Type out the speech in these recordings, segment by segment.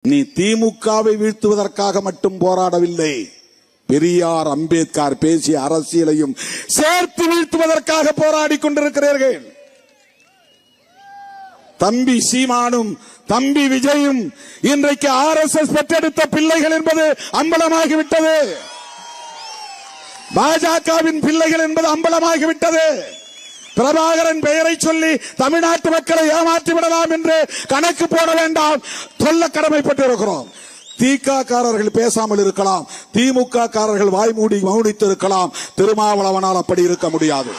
நீ திமுகவை வீழ்த்துவதற்காக மட்டும் போராடவில்லை, பெரியார் அம்பேத்கர் பேசிய அரசியலையும் சேர்த்து வீழ்த்துவதற்காக போராடி கொண்டிருக்கிறீர்கள். தம்பி சீமானும் தம்பி விஜயும் இன்றைக்கு RSS பெற்றெடுத்த பிள்ளைகள் என்பது அம்பலமாகிவிட்டது. பாஜகவின் பிள்ளைகள் என்பது அம்பலமாகிவிட்டது. பிரபாகரன் பெயரை சொல்லி தமிழ்நாட்டு மக்களை ஏமாற்றி விடலாம் என்று கணக்கு போட வேண்டாம், சொல்ல கடமைப்பட்டிருக்கிறோம். திகாரர்கள் பேசாமல் இருக்கலாம், திமுக காரர்கள் வாய்மூடி மௌனித்து இருக்கலாம். திருமாவளவனால் அப்படி இருக்க முடியாது.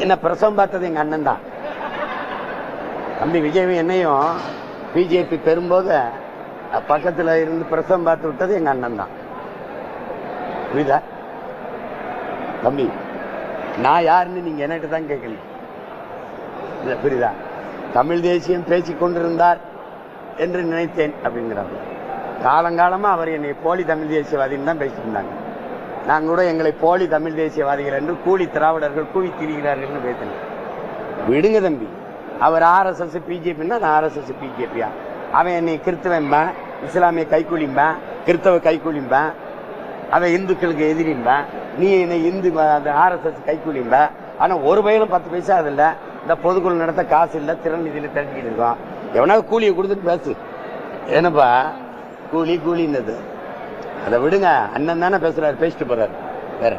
என்ன பிரசவம் பார்த்தது எங்க அண்ணன் தான். தம்பி விஜய் என்னையும் பிஜேபி பெறும்போது பக்கத்துல இருந்து பிரசவம் பார்த்து விட்டது எங்க அண்ணன் தான். புரியுதா தம்பி? நான் யாருன்னு நீங்க என்கிட்ட தான் கேட்கல. புரியுதா? தமிழ் தேசியம் பேசிக் கொண்டிருந்தார் என்று நினைத்தேன் அப்படிங்கிறாங்க. காலங்காலமா அவர் என்னை போலி தமிழ் தேசியவாதின்னு தான் பேசிட்டு இருந்தாங்க. நாங்க கூட எங்களை போலி தமிழ் தேசியவாதிகள் என்று கூலி திராவிடர்கள் கூவி திரிகிறார்கள் பேசினேன். விடுங்க தம்பி, அவர் RSS பிஜேபின்னா நான் RSS பிஜேபியா? அவன் என்னை கிறிஸ்தவன்பா, இஸ்லாமிய கைக்கூலிம்பேன், கிறிஸ்தவ கைக்கூலிம்பேன், அவன் இந்துக்களுக்கு எதிரிம்பேன், நீ என்னை இந்து RSS கைக்கூலிம்ப. ஆனா ஒரு வயலும் 10 பைசா அது இல்ல, இந்த பொதுக்குழு நடத்த காசு இல்ல, திறன் நிதியில திரட்டிக்கிட்டு இருக்கோம். எவனாவது கூலியை கொடுத்துட்டு பேசு. என்னப்பா கூலி கூலின்னது? அதை விடுங்க, அண்ணன் தானே பேசுறாரு, பேசிட்டு போறாரு வேற.